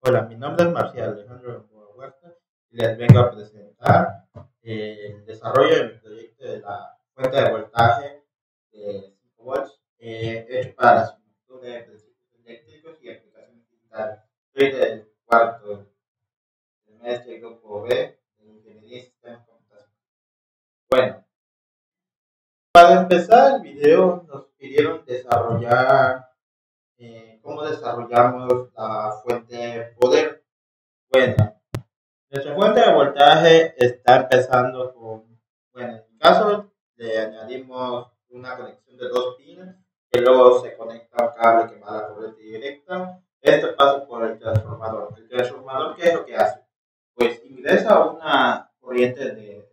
Hola, mi nombre es Marcial Alejandro Gamboa Huerta y les vengo a presentar el desarrollo de mi proyecto de la fuente de voltaje de 5 volts hecho para la simulación de principios eléctricos y aplicaciones digitales. Soy del cuarto semestre grupo B de Ingeniería y Sistemas Computacionales. Bueno, para empezar el video nos pidieron desarrollar cómo desarrollamos la fuente de poder. Bueno, nuestra fuente de voltaje está empezando bueno, en mi caso le añadimos una conexión de dos pines que luego se conecta a un cable que va a la corriente directa. Esto pasa por el transformador. ¿El transformador qué es lo que hace? Pues ingresa una corriente de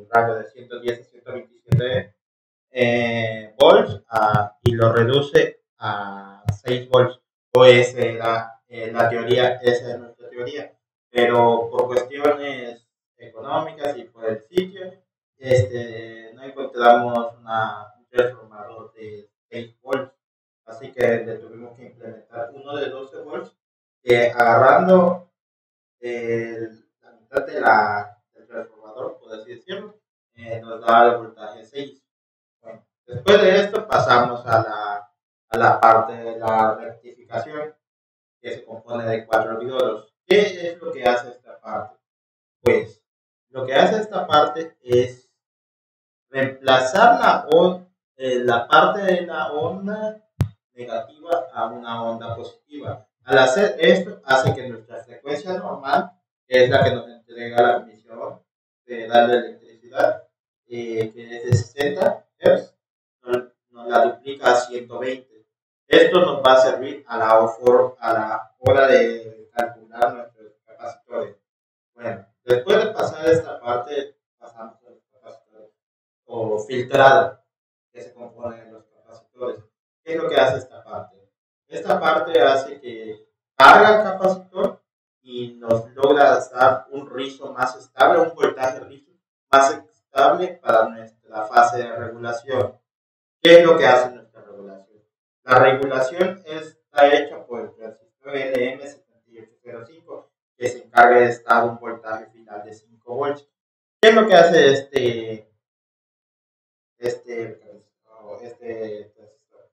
rango de 110 a 127 volts y lo reduce a 6 volts. O esa era la teoría, esa es nuestra teoría. Pero por cuestiones económicas y por el sitio, no encontramos un transformador de 6 volts. Así que le tuvimos que implementar uno de 12 volts que agarrando la mitad del transformador, por así decirlo, nos da el voltaje 6. Bueno, después de esto pasamos a la parte de la rectificación, que se compone de cuatro diodos. ¿Qué es lo que hace esta parte? Pues lo que hace esta parte es reemplazar la parte de la onda negativa a una onda positiva. Al hacer esto, hace que nuestra frecuencia normal, que es la que nos entrega la emisión de la electricidad, que es de 60 Hz, nos la duplica a 120. Esto nos va a servir a la hora de calcular nuestros capacitores. Bueno, después de pasar esta parte, pasamos a los capacitores o filtrado que se compone de los capacitores. ¿Qué es lo que hace esta parte? Esta parte hace que carga el capacitor y nos logra dar un rizo más estable, un voltaje rizo más estable para nuestra fase de regulación. ¿Qué es lo que hace nuestra regulación? La regulación está hecha por el transistor LM7805 que se encarga de estar un voltaje final de 5 volts. ¿Qué es lo que hace este, este transistor?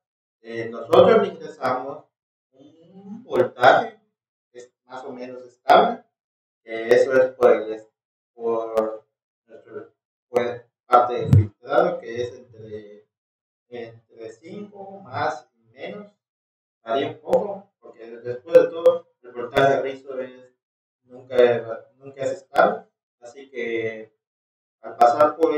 Nosotros le ingresamos un voltaje que es más o menos estable, eso es por nuestro por parte del filtrado, que es entre 5 más y menos, varía un poco, porque después de todo, el voltaje rizo nunca, nunca es estable, así que al pasar por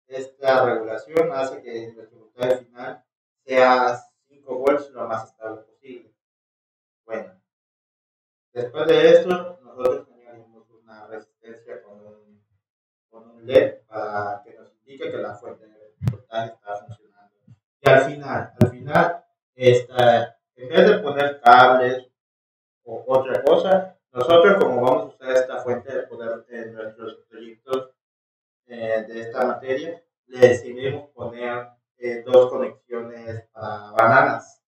esta regulación hace que el voltaje final sea 5 volts lo más estable posible. Bueno, después de esto, nosotros añadimos una resistencia con un LED para que nos indique que la fuente de voltaje está funcionando. Y al final en vez de poner cables o otra cosa, nosotros como vamos a usar esta fuente de poder en nuestros proyectos de esta materia, le decidimos poner dos conexiones para bananas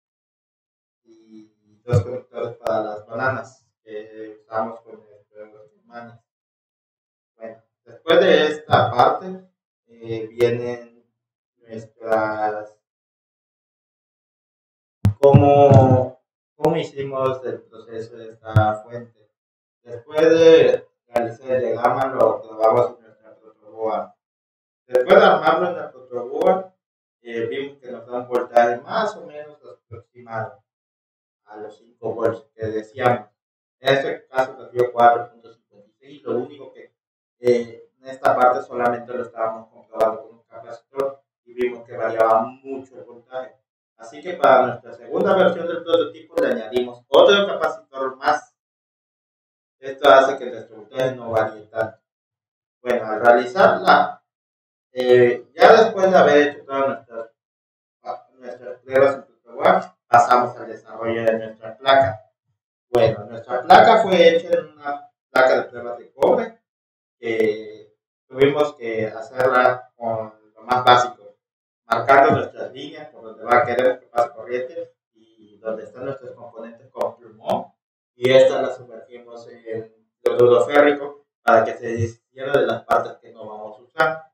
y dos conectores para las bananas que usamos con nuestras hermanas. Bueno, después de esta parte vienen nuestras, cómo, cómo hicimos el proceso de esta fuente. Después de realizar el diagrama lo grabamos en nuestra protoboard. Después de armarlo en la protoboard, vimos que nos da un voltaje más o menos aproximado a los 5 volts que decíamos. En este caso nos dio 4.56. Lo único que en esta parte solamente lo estábamos comprobando con un capacitor y vimos que variaba mucho el voltaje. Así que para nuestra segunda versión del prototipo le añadimos otro capacitor más. Esto hace que nuestro voltaje no varíe tanto. Bueno, al realizarla, ya después de haber hecho todas nuestras pruebas en protoboard, pasamos al desarrollo de nuestra placa. Bueno, nuestra placa fue hecha en una placa de pruebas de cobre que tuvimos que hacerla con lo más básico, marcando nuestras líneas por donde queremos que pase corriente y donde están nuestros componentes con plumón. Y y esta la sumergimos en cloruro férrico para que se deshiciera de las partes que no vamos a usar.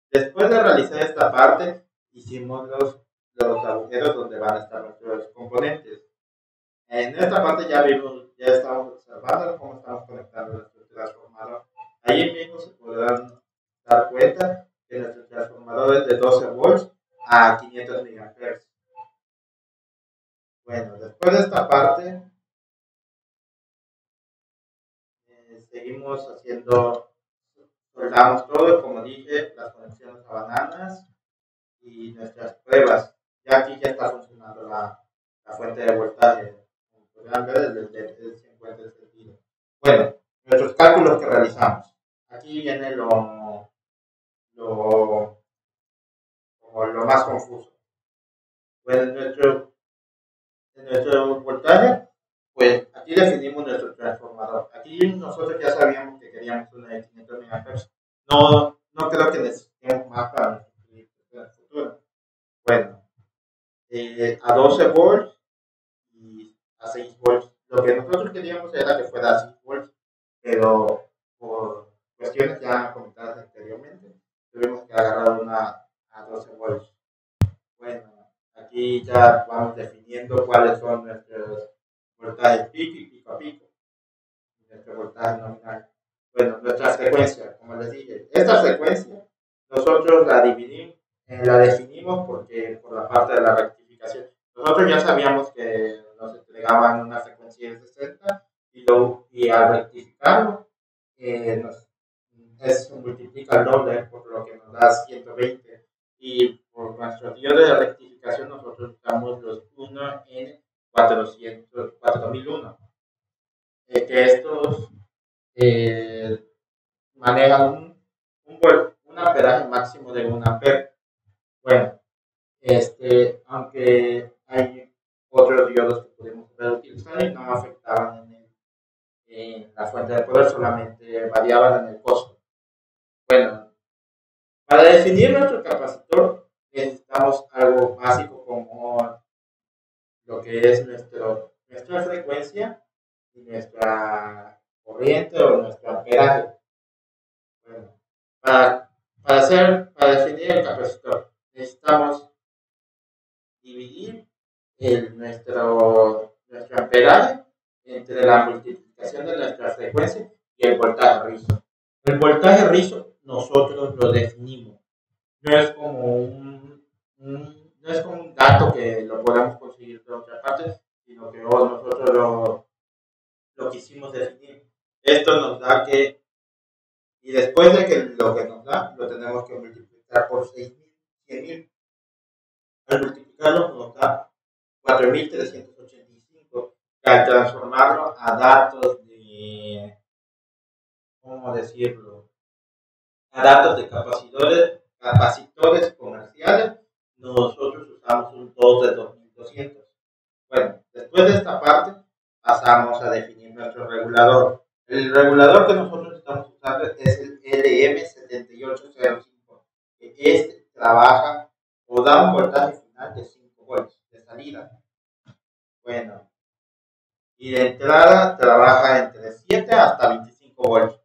Después de realizar esta parte, hicimos los agujeros donde van a estar nuestros componentes. En esta parte ya estamos observando cómo estamos conectando nuestro transformador. Ahí mismo se podrán dar cuenta que nuestro transformador es de 12 volts a 500 MHz. Bueno, después de esta parte, seguimos haciendo, soldamos todo, como dije, las conexiones a bananas y nuestras pruebas. Ya aquí ya está funcionando la fuente de voltaje. Como podrán ver, el LED se encuentra encendido. Bueno, nuestros cálculos que realizamos. Aquí viene lo más confuso. Bueno, en nuestro voltaje, pues aquí definimos nuestro transformador. Aquí nosotros ya sabíamos que queríamos una de 500 MHz. No creo que necesitemos más para nuestro proyecto en el futuro. Bueno, a 12 volts y a 6 volts. Lo que nosotros queríamos era que fuera a 6 volts, pero por cuestiones ya comentadas anteriormente, tuvimos que agarrar una a 12 volts. Bueno, aquí ya vamos definiendo cuáles son nuestros voltajes pico y pico a pico, nuestro voltaje nominal. Bueno, nuestra frecuencia, como les dije, esta frecuencia nosotros la definimos porque por la parte de la rectificación. Nosotros ya sabíamos que nos entregaban una frecuencia de 60 y al rectificarlo se multiplica el doble, por lo que nos da 120. Y por nuestro diodo de rectificación nosotros usamos los 1N4001, que estos manejan un amperaje máximo de 1 ampere. Bueno, aunque hay otros diodos que podemos utilizar y no afectaban en la fuente de poder, solamente variaban en el costo. Bueno, para definir nuestro capacitor necesitamos algo básico como lo que es nuestra frecuencia y nuestra corriente o nuestro amperaje. Bueno, para definir el capacitor necesitamos dividir nuestro amperaje entre la multiplicación de nuestra frecuencia y el voltaje rizo. El voltaje rizo nosotros lo definimos. No es como un dato que lo podamos conseguir de otra parte, sino que nosotros lo quisimos definir. Esto nos da que, y después de que lo que nos da, lo tenemos que multiplicar por 100.000. Al multiplicarlo nos da 4.385, que al transformarlo a datos de, ¿cómo decirlo? A datos de capacitores comerciales, nosotros usamos un 2 de 2200. Bueno, después de esta parte, pasamos a definir nuestro regulador. El regulador que nosotros estamos usando es el LM7805. Este trabaja o da un voltaje final de 5 volts de salida. Bueno, y de entrada trabaja entre 7 hasta 25 volts.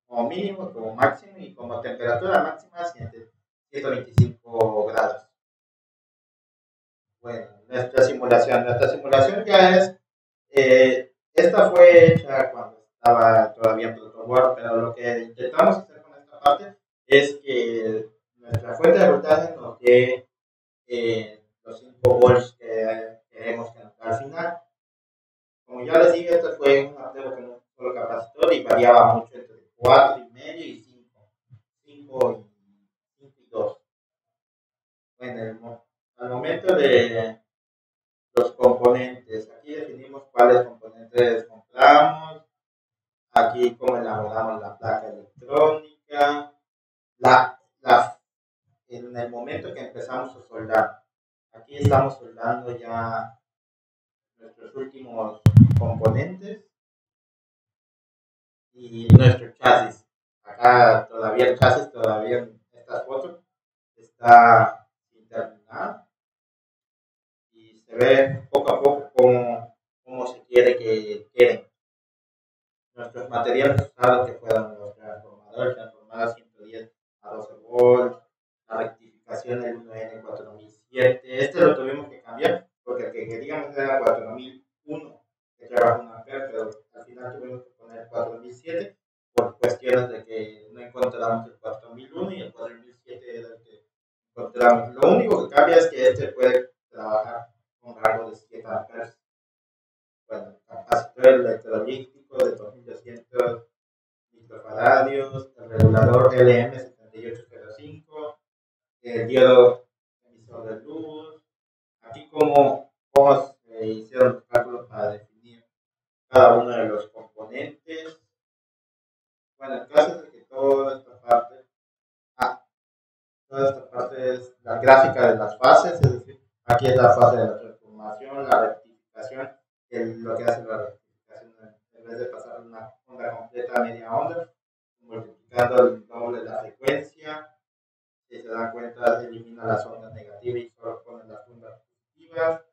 Como mínimo, como máximo y como temperatura máxima 125 grados. Bueno, nuestra simulación ya es, esta fue hecha cuando estaba todavía en protoboard, pero lo que intentamos hacer con esta parte es que nuestra fuente de voltaje nos dé los 5 volts que queremos que nos dé al final. Como ya les dije, este fue un artero con un solo capacitor y variaba mucho entre 4,5 y 5. 5 y 2. Bueno, al momento de los componentes, aquí definimos cuáles componentes compramos, aquí cómo elaboramos la placa electrónica, en el momento que empezamos a soldar. Aquí estamos soldando ya nuestros últimos componentes y nuestro chasis. Acá todavía el chasis, todavía en estas fotos, está sin terminar y se ve poco a poco cómo se quiere que queden. Nuestros materiales usados que fueron los transformadores, transformadas 110 a 12 volts, la rectificación del 1N4007. Este lo tuvimos que cambiar porque el que queríamos era 4001, que trabaja un ampere, pero al final tuvimos que poner 4007 por cuestiones de que no encontramos el 4001 y el 4007 era el que encontramos. Lo único que cambia es que este puede trabajar con rango de 7 amperes. Bueno, capacitor electrolítico de 2200 microfaradios, el regulador LM7805, el diodo emisor de luz. Aquí cómo se hicieron los cálculos para definir cada uno de los componentes. Bueno, el caso es que toda esta parte es la gráfica de las fases, es decir, aquí es la fase de la transformación, la rectificación, que es lo que hace la rectificación, en vez de pasar una onda completa a media onda, multiplicando el doble de la frecuencia. Si se dan cuenta, elimina las ondas negativas y solo pone las ondas positivas.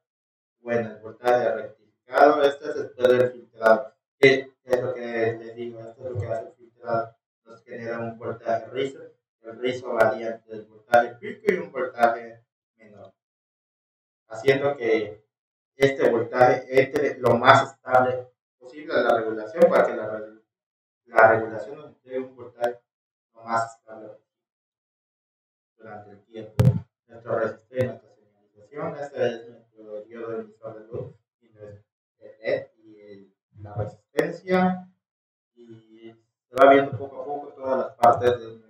Bueno, el voltaje rectificado, este es el filtrado. ¿Qué es lo que les digo? Esto es lo que hace el filtrado. Nos genera un voltaje rizo. El rizo varía entre el voltaje pico y un voltaje menor, haciendo que este voltaje entre lo más estable posible a la regulación para que la regulación nos entregue un voltaje lo más estable durante el tiempo. Nuestro resistor y nuestra señalización, este es nuestro diodo emisor de luz y nuestro LED y la resistencia, y se va viendo poco a poco todas las partes de nuestra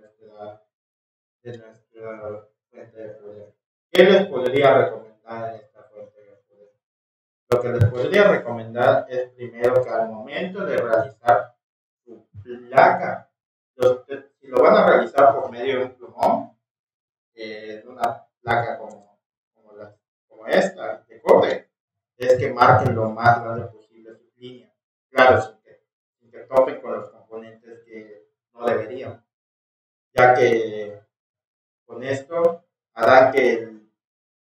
fuente de poder. ¿Qué les podría recomendar en esta fuente de poder? Lo que les podría recomendar es primero que al momento de realizar su placa, si lo van a realizar por medio de un plumón, una placa como esta de cobre, es que marquen lo más grande posible su línea. Claro, sin que topen con los componentes que no deberían, ya que con esto hará que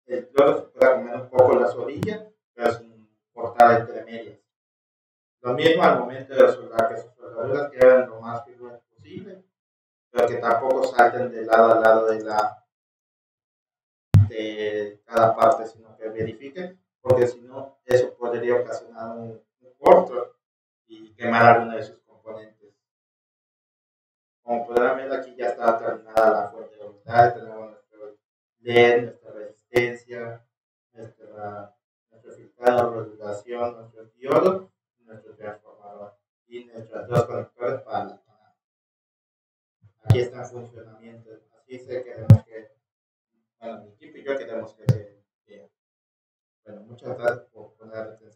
el cloro se pueda comer un poco las orillas, pero sin cortar entre medias. Lo mismo al momento de soldar, que sus soldaduras queden lo más firmes posible, pero que tampoco salten de lado a lado de cada parte, sino que verifiquen, porque si no, eso podría ocasionar un corto y quemar alguno de sus componentes. Como podrán ver, aquí ya está terminada la fuente de voltaje, tenemos nuestro LED, nuestra resistencia, nuestro filtrado, regulación, nuestro diodo, nuestro transformador y nuestros dos conectores para la canal. Aquí está en funcionamiento, así se queremos que, bueno, mi equipo y yo queremos que bueno, muchas gracias por poner atención.